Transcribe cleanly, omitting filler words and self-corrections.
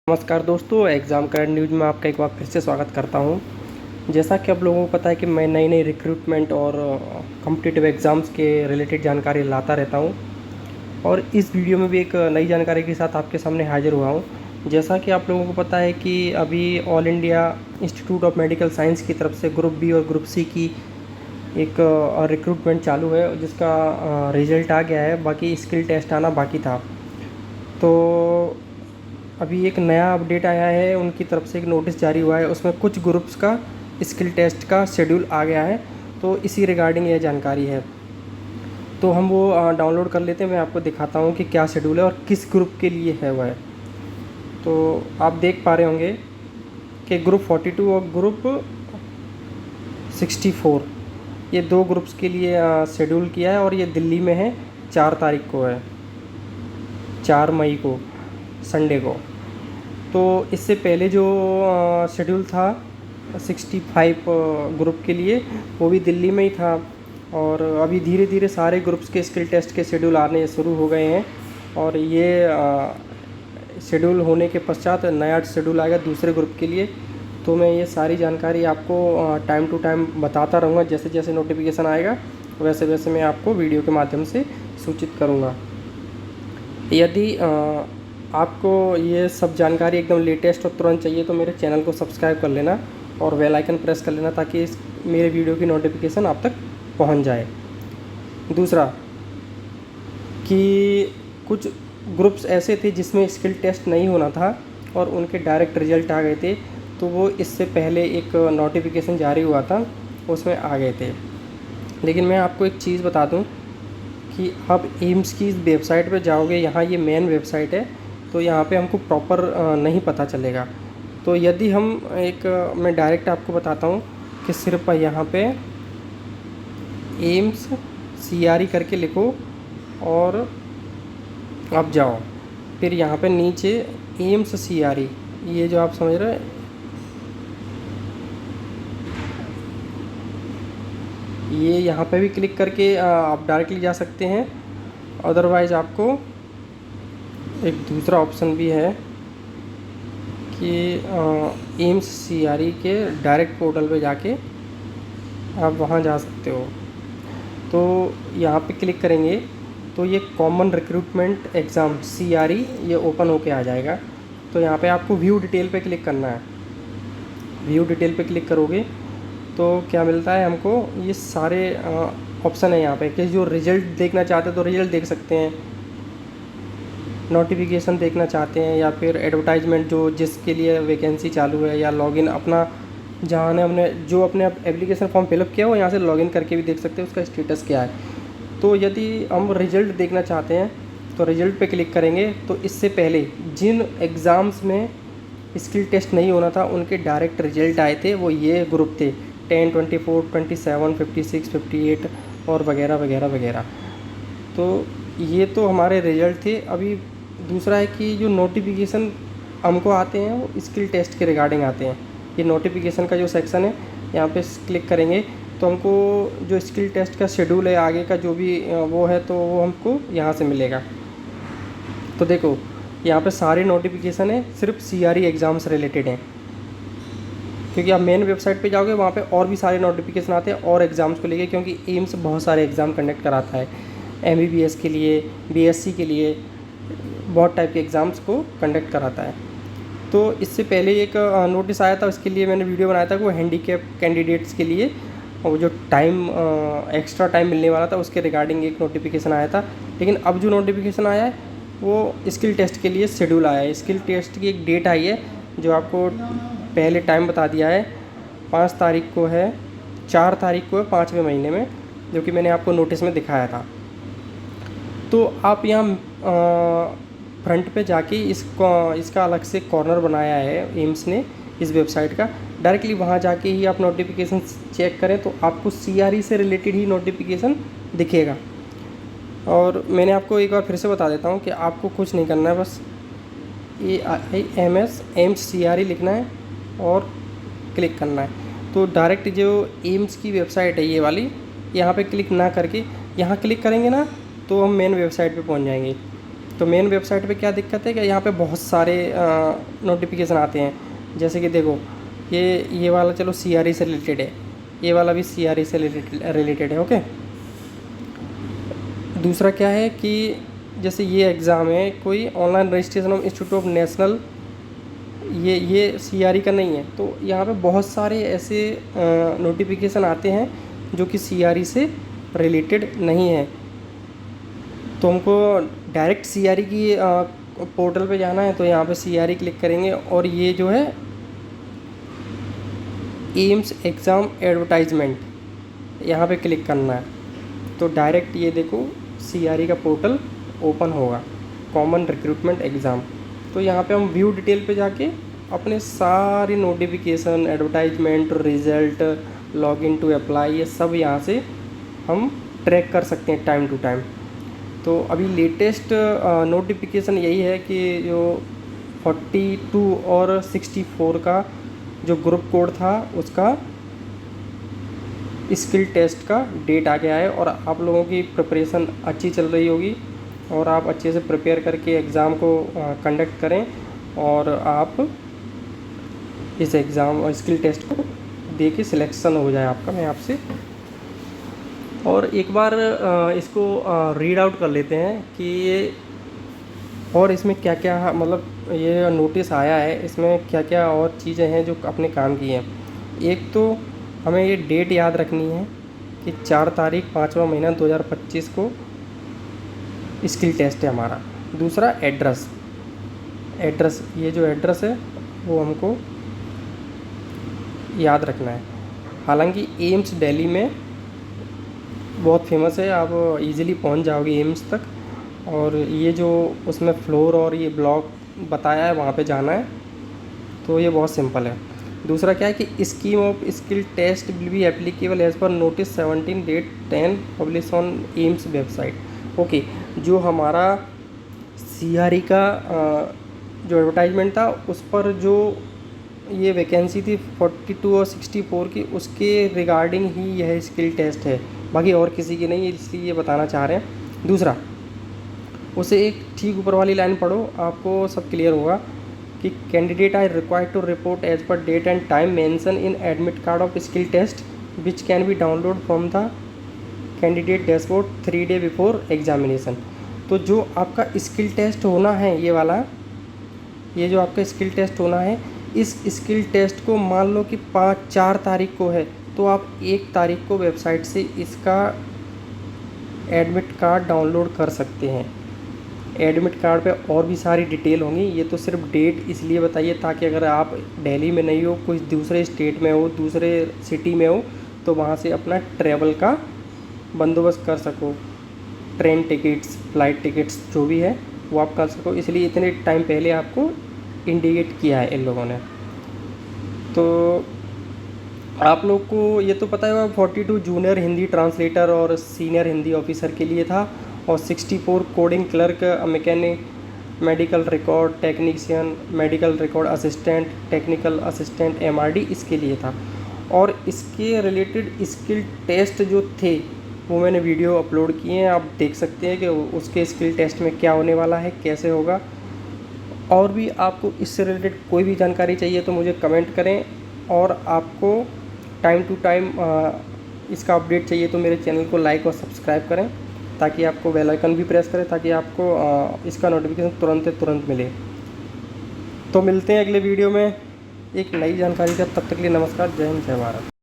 नमस्कार दोस्तों, exam current news में आपका एक बार फिर से स्वागत करता हूं। जैसा कि आप लोगों को पता है कि मैं नई नई रिक्रूटमेंट और कॉम्पिटिटिव एग्ज़ाम्स के रिलेटेड जानकारी लाता रहता हूं और इस वीडियो में भी एक नई जानकारी के साथ आपके सामने हाजिर हुआ हूं। जैसा कि आप लोगों को पता है कि अभी all India institute of medical science की तरफ से ग्रुप बी और ग्रुप सी की एक रिक्रूटमेंट चालू है, जिसका रिज़ल्ट आ गया है। बाकी स्किल टेस्ट आना बाकी था। तो अभी एक नया अपडेट आया है, उनकी तरफ से एक नोटिस जारी हुआ है, उसमें कुछ ग्रुप्स का स्किल टेस्ट का शेड्यूल आ गया है। तो इसी रिगार्डिंग ये जानकारी है, तो हम वो डाउनलोड कर लेते हैं। मैं आपको दिखाता हूँ कि क्या शेड्यूल है और किस ग्रुप के लिए है वह। तो आप देख पा रहे होंगे कि ग्रुप 42 और ग्रुप 64 ये दो ग्रुप्स के लिए शेड्यूल किया है और ये दिल्ली में है। 4 तारीख को है, 4 मई को, संडे को। तो इससे पहले जो शेड्यूल था 65 ग्रुप के लिए, वो भी दिल्ली में ही था। और अभी धीरे धीरे सारे ग्रुप्स के स्किल टेस्ट के शेड्यूल आने शुरू हो गए हैं और ये शेड्यूल होने के पश्चात नया शेड्यूल आएगा दूसरे ग्रुप के लिए। तो मैं ये सारी जानकारी आपको टाइम टू टाइम बताता रहूँगा। जैसे जैसे नोटिफिकेशन आएगा वैसे वैसे मैं आपको वीडियो के माध्यम से सूचित करूँगा। यदि आपको ये सब जानकारी एकदम लेटेस्ट और तुरंत चाहिए तो मेरे चैनल को सब्सक्राइब कर लेना और बेल आइकन प्रेस कर लेना, ताकि मेरे वीडियो की नोटिफिकेशन आप तक पहुंच जाए। दूसरा कि कुछ ग्रुप्स ऐसे थे जिसमें स्किल टेस्ट नहीं होना था और उनके डायरेक्ट रिजल्ट आ गए थे, तो वो इससे पहले एक नोटिफिकेशन जारी हुआ था, उसमें आ गए थे। लेकिन मैं आपको एक चीज़ बता दूं कि आप एम्स की वेबसाइट पर जाओगे, यहाँ ये मेन वेबसाइट है, तो यहाँ पे हमको प्रॉपर नहीं पता चलेगा। तो यदि हम मैं डायरेक्ट आपको बताता हूँ कि सिर्फ यहाँ पे एम्स CRE करके लिखो और आप जाओ, फिर यहाँ पे नीचे एम्स CRE, ये जो आप समझ रहे हैं, ये यहाँ पे भी क्लिक करके आप डायरेक्टली जा सकते हैं। अदरवाइज़ आपको एक दूसरा ऑप्शन भी है कि एम्स CRE के डायरेक्ट पोर्टल पे जाके आप वहाँ जा सकते हो। तो यहाँ पे क्लिक करेंगे तो ये कॉमन रिक्रूटमेंट एग्ज़ाम CRE ये ओपन होके आ जाएगा। तो यहाँ पे आपको व्यू डिटेल पे क्लिक करना है। व्यू डिटेल पे क्लिक करोगे तो क्या मिलता है हमको, ये सारे ऑप्शन है यहाँ पे कि जो रिज़ल्ट देखना चाहते हैं तो रिज़ल्ट देख सकते हैं, नोटिफिकेशन देखना चाहते हैं, या फिर एडवर्टाइजमेंट जो जिसके लिए वैकेंसी चालू है, या लॉगिन अपना जहाँ ने हमने जो अपने एप्लीकेशन फॉर्म फिलअप किया हो यहाँ से लॉगिन करके भी देख सकते हैं उसका स्टेटस क्या है। तो यदि हम रिज़ल्ट देखना चाहते हैं तो रिज़ल्ट पे क्लिक करेंगे। तो इससे पहले जिन एग्ज़ाम्स में स्किल टेस्ट नहीं होना था उनके डायरेक्ट रिज़ल्ट आए थे, वो ये ग्रुप थे 10, 24, 27, 56, 58 और वगैरह वगैरह वगैरह। तो ये तो हमारे रिज़ल्ट थे। अभी दूसरा है कि जो नोटिफिकेशन हमको आते हैं वो स्किल टेस्ट के रिगार्डिंग आते हैं। ये नोटिफिकेशन का जो सेक्शन है यहाँ पे क्लिक करेंगे तो हमको जो स्किल टेस्ट का शेड्यूल है आगे का जो भी वो है, तो वो हमको यहाँ से मिलेगा। तो देखो यहाँ पे सारे नोटिफिकेशन है सिर्फ CRE एग्ज़ाम से रिलेटेड हैं, क्योंकि आप मेन वेबसाइट पे जाओगे वहाँ पे और भी सारे नोटिफिकेशन आते हैं और एग्ज़ाम्स को लेके, क्योंकि एम्स बहुत सारे एग्ज़ाम कंडक्ट कराता है। MBBS के लिए, BSc के लिए बहुत टाइप के एग्ज़ाम्स को कंडक्ट कराता है। तो इससे पहले एक नोटिस आया था, उसके लिए मैंने वीडियो बनाया था कि वो हैंडीकैप कैंडिडेट्स के लिए वो जो टाइम एक्स्ट्रा टाइम मिलने वाला था उसके रिगार्डिंग एक नोटिफिकेशन आया था। लेकिन अब जो नोटिफिकेशन आया है वो स्किल टेस्ट के लिए शेड्यूल आया है। स्किल टेस्ट की एक डेट आई है जो आपको पहले टाइम बता दिया है, 5 तारीख को है, 4 तारीख को है 5वें महीने में, जो कि मैंने आपको नोटिस में दिखाया था। तो आप यहाँ फ्रंट पे जाके इसका अलग से कॉर्नर बनाया है एम्स ने इस वेबसाइट का, डायरेक्टली वहाँ जाके ही आप नोटिफिकेशन चेक करें तो आपको CRE से रिलेटेड ही नोटिफिकेशन दिखेगा। और मैंने आपको एक बार फिर से बता देता हूँ कि आपको कुछ नहीं करना है, बस एम्स CRE लिखना है और क्लिक करना है। तो डायरेक्ट जो एम्स की वेबसाइट है ये वाली, यहाँ पे क्लिक ना करके यहाँ क्लिक करेंगे ना तो हम मेन वेबसाइट पे पहुँच जाएंगे। तो मेन वेबसाइट पे क्या दिक्कत है कि यहाँ पे बहुत सारे नोटिफिकेशन आते हैं। जैसे कि देखो ये वाला चलो CRE से रिलेटेड है, ये वाला भी CRE से रिलेटेड है। ओके, दूसरा क्या है कि जैसे ये एग्ज़ाम है कोई online registration of institute of national, ये CRE का नहीं है। तो यहाँ पे बहुत सारे ऐसे नोटिफिकेशन आते हैं जो कि CRE से रिलेटेड नहीं है। तो हमको डायरेक्ट CRE की पोर्टल पे जाना है, तो यहाँ पे CRE क्लिक करेंगे और ये जो है एम्स एग्ज़ाम एडवर्टाइजमेंट, यहाँ पे क्लिक करना है। तो डायरेक्ट ये देखो CRE का पोर्टल ओपन होगा, कॉमन रिक्रूटमेंट एग्ज़ाम। तो यहाँ पे हम व्यू डिटेल पे जाके अपने सारे notification, advertisement, result, login to apply, ये सब यहाँ से हम ट्रैक कर सकते हैं टाइम टू टाइम। तो अभी लेटेस्ट नोटिफिकेशन यही है कि जो 42 और 64 का जो ग्रुप कोड था उसका स्किल टेस्ट का डेट आ गया है, और आप लोगों की प्रिपरेशन अच्छी चल रही होगी और आप अच्छे से प्रिपेयर करके एग्ज़ाम को कंडक्ट करें और आप इस एग्ज़ाम और स्किल टेस्ट को दे के सिलेक्शन हो जाए आपका। मैं आपसे और एक बार इसको रीड आउट कर लेते हैं कि ये और इसमें क्या क्या मतलब ये नोटिस आया है, इसमें क्या क्या और चीज़ें हैं जो अपने काम की हैं। एक तो हमें ये डेट याद रखनी है कि 4 तारीख 5वां महीना 2025 को स्किल टेस्ट है हमारा। दूसरा एड्रेस, ये जो एड्रेस है वो हमको याद रखना है। हालांकि एम्स दिल्ली में बहुत फेमस है, आप इजीली पहुंच जाओगे एम्स तक, और ये जो उसमें फ्लोर और ये ब्लॉक बताया है वहाँ पे जाना है, तो ये बहुत सिंपल है। दूसरा क्या है कि scheme of skill test will be applicable as per notice 17 date 10 publish on AIIMS website. Okay, जो हमारा CRE का जो एडवर्टाइजमेंट था उस पर जो ये वैकेंसी थी 42 और 64 की, उसके रिगार्डिंग ही यह स्किल टेस्ट है, बाकी और किसी की नहीं है, इसलिए ये बताना चाह रहे हैं। दूसरा, उसे एक ठीक ऊपर वाली लाइन पढ़ो, आपको सब क्लियर होगा कि candidate are required to report as per date and time mention in admit card of skill test which can be download from the candidate dashboard 3 day before examination. तो जो आपका स्किल टेस्ट होना है ये वाला, ये जो आपका स्किल टेस्ट होना है, इस स्किल टेस्ट को मान लो कि 4 तारीख को है, तो आप 1 तारीख को वेबसाइट से इसका एडमिट कार्ड डाउनलोड कर सकते हैं। एडमिट कार्ड पे और भी सारी डिटेल होंगी, ये तो सिर्फ डेट इसलिए बताइए ताकि अगर आप दिल्ली में नहीं हो, कोई दूसरे स्टेट में हो, दूसरे सिटी में हो, तो वहाँ से अपना ट्रैवल का बंदोबस्त कर सको, ट्रेन टिकट्स, फ्लाइट टिकट्स जो भी है वो आप कर सको, इसलिए इतने टाइम पहले आपको इंडिकेट किया है इन लोगों ने। तो आप लोग को ये तो पता है 42 जूनियर हिंदी ट्रांसलेटर और सीनियर हिंदी ऑफिसर के लिए था, और 64 coding clerk, mechanic, medical record technician, medical record assistant, technical assistant MRD इसके लिए था। और इसके रिलेटेड स्किल टेस्ट जो थे वो मैंने वीडियो अपलोड किए हैं, आप देख सकते हैं कि उसके स्किल टेस्ट में क्या होने वाला है, कैसे होगा। और भी आपको इससे रिलेटेड कोई भी जानकारी चाहिए तो मुझे कमेंट करें, और आपको टाइम टू टाइम इसका अपडेट चाहिए तो मेरे चैनल को लाइक और सब्सक्राइब करें, ताकि आपको बेल आइकन भी प्रेस करें ताकि आपको इसका नोटिफिकेशन तुरंत मिले। तो मिलते हैं अगले वीडियो में एक नई जानकारी का, तब तक के लिए नमस्कार, जय हिंद, जय भारत।